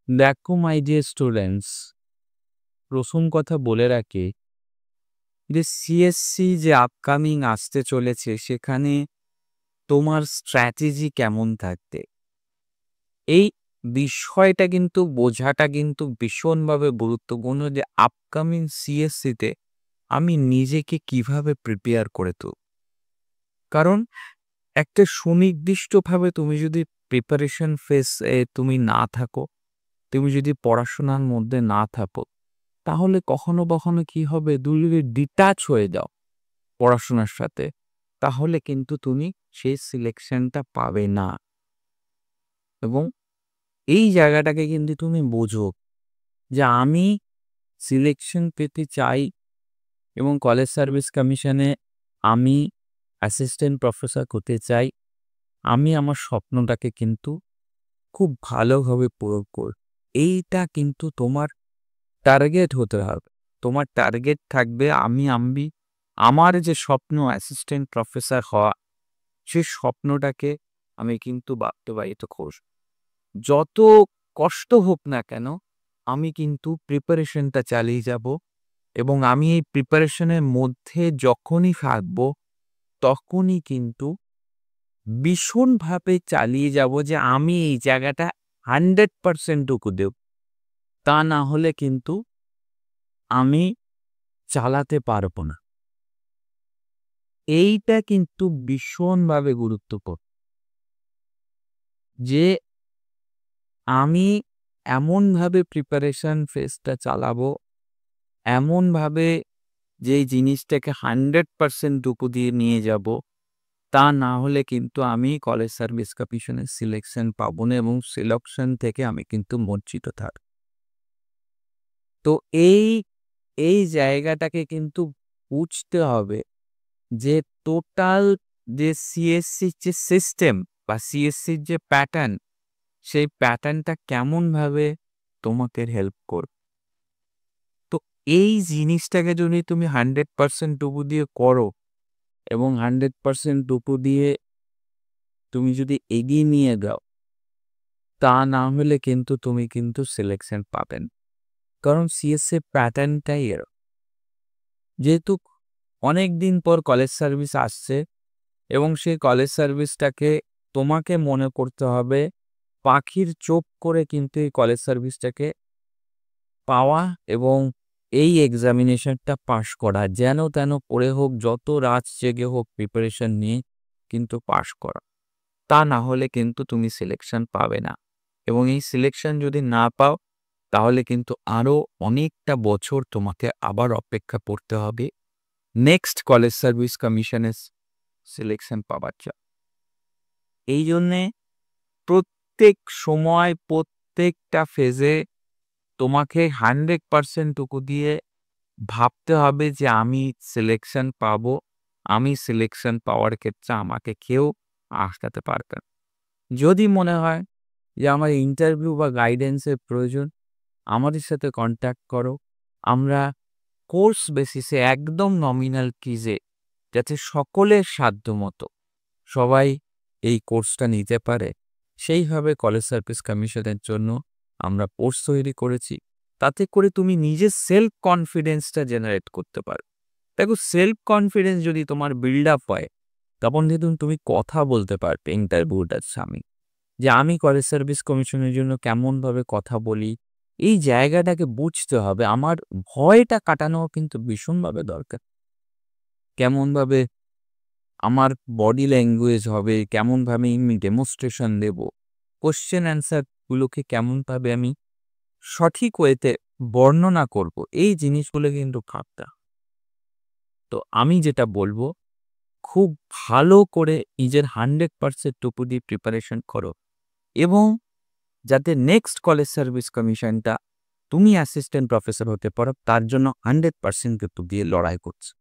দেখো my dear students, প্রথম কথা বলে রাখি যে সিএসসি যে আপকামিং আসতে চলেছে সেখানে তোমার স্ট্র্যাটেজি কেমন থাকবে এই বিষয়টা কিন্তু বোঝাটা কিন্তু ভীষণভাবে গুরুত্বপূর্ণ যে আপকামিং সিএসসিতে আমি নিজেকে কিভাবে প্রিপেয়ার করে তুলব। কারণ একটা সুনির্দিষ্টভাবে তুমি যদি প্রিপারেশন ফেসে তুমি না থাকো, তুমি যদি পড়াশোনার মধ্যে না থাকো, তাহলে কখনো কখনো কি হবে, তুমি যদি ডিটাচ হয়ে যাও পড়াশোনার সাথে, তাহলে কিন্তু তুমি সেই সিলেকশনটা পাবে না। এবং এই জায়গাটাকে কিন্তু তুমি বোঝো যে আমি সিলেকশন পেতে চাই এবং কলেজ সার্ভিস কমিশনে আমি অ্যাসিস্ট্যান্ট প্রফেসর হতে চাই। আমি আমার স্বপ্নটাকে কিন্তু খুব ভালোভাবে পূরণ করব। এইটা কিন্তু তোমার টার্গেট হতে হবে। তোমার টার্গেট থাকবে আমি আমার যে স্বপ্ন অ্যাসিস্ট্যান্ট প্রফেসর হওয়া, সেই স্বপ্নটাকে আমি কিন্তু বাস্তবায়িত করব। যত কষ্ট হোক না কেন, আমি কিন্তু প্রিপারেশনটা চালিয়ে যাব এবং আমি এই প্রিপারেশনের মধ্যে যখনই থাকবো, তখনই কিন্তু ভীষণভাবে চালিয়ে যাব যে আমি এই জায়গাটা 100% টুকু দেব। তা না হলে কিন্তু আমি চালাতে পারবো না। এইটা কিন্তু ভীষণভাবে গুরুত্বপূর্ণ যে আমি এমনভাবে প্রিপারেশন ফেজটা চালাবো, এমনভাবে যেই জিনিসটাকে 100% টুকু দিয়ে নিয়ে যাব, তা না হলে কিন্তু আমি কলেজ সার্ভিস কমিশনের সিলেকশন পাবো না এবং সিলেকশন থেকে আমি কিন্তু বঞ্চিত থাকব। তো এই এই জায়গাটাকে কিন্তু বুঝতে হবে যে টোটাল যে সিএসসির যে সিস্টেম বা সিএসসির যে প্যাটার্ন, সেই প্যাটার্নটা কেমনভাবে তোমাকে হেল্প করবে। তো এই জিনিসটাকে যদি তুমি 100% টুকু দিয়ে করো এবং 100% টুকু দিয়ে তুমি যদি এগিয়ে নিয়ে যাও, তা না হলে কিন্তু তুমি কিন্তু সিলেকশন পাবেন। কারণ সিএসসি প্যাটার্নটাই এরকম। যেহেতু অনেক দিন পর কলেজ সার্ভিস আসছে এবং সেই কলেজ সার্ভিসটাকে তোমাকে মনে করতে হবে পাখির চোখ করে কিন্তু এই কলেজ সার্ভিসটাকে পাওয়া এবং এই এক্সামিনেশনটা পাশ করা, যেন তেন করে হোক, যত রাত জেগে হোক প্রিপারেশন নিয়ে কিন্তু পাশ করা। তা না হলে কিন্তু তুমি সিলেকশন পাবে না এবং এই সিলেকশন যদি না পাও, তাহলে কিন্তু আরও অনেকটা বছর তোমাকে আবার অপেক্ষা করতে হবে নেক্সট কলেজ সার্ভিস কমিশনের সিলেকশন পাবার জন্য। এই জন্যে প্রত্যেক সময় প্রত্যেকটা ফেজে তোমাকে 100% টুকু দিয়ে ভাবতে হবে যে আমি সিলেকশন পাবো। আমি সিলেকশন পাওয়ার ক্ষেত্রে আমাকে কেউ আটকাতে পারবে না। যদি মনে হয় যে আমার ইন্টারভিউ বা গাইডেন্সের প্রয়োজন, আমাদের সাথে কন্ট্যাক্ট করো। আমরা কোর্স বেসিসে একদম নমিনাল ফিজে, যাতে সকলের সাধ্যমতো সবাই এই কোর্সটা নিতে পারে, সেইভাবে কলেজ সার্ভিস কমিশনের জন্য আমরা কোর্স তৈরি করেছি। তাতে করে তুমি নিজের সেলফ কনফিডেন্সটা জেনারেট করতে পারো। দেখো, সেলফ কনফিডেন্স যদি তোমার বিল্ড আপ হয়, তখন কিন্তু তুমি কথা বলতে পারবে ইন্টারভিউটার সামনে যে আমি কলেজ সার্ভিস কমিশনের জন্য কেমনভাবে কথা বলি। এই জায়গাটাকে বুঝতে হবে। আমার ভয়টা কাটানো কিন্তু ভীষণভাবে দরকার। কেমনভাবে আমার বডি ল্যাঙ্গুয়েজ হবে, কেমনভাবে আমি ডেমনস্ট্রেশন দেব, কোশ্চেন অ্যান্সারগুলোকে কেমনভাবে আমি সঠিক ওয়েতে বর্ণনা করব, এই জিনিসগুলো কিন্তু ভাবতে হবে। তো আমি যেটা বলবো, খুব ভালো করে নিজের 100% টুকু দিয়ে প্রিপারেশন করো এবং যাতে নেক্সট কলেজ সার্ভিস কমিশনটা তুমি অ্যাসিস্ট্যান্ট প্রফেসর হতে পারো, তার জন্য 100% টুকু দিয়ে লড়াই করছো।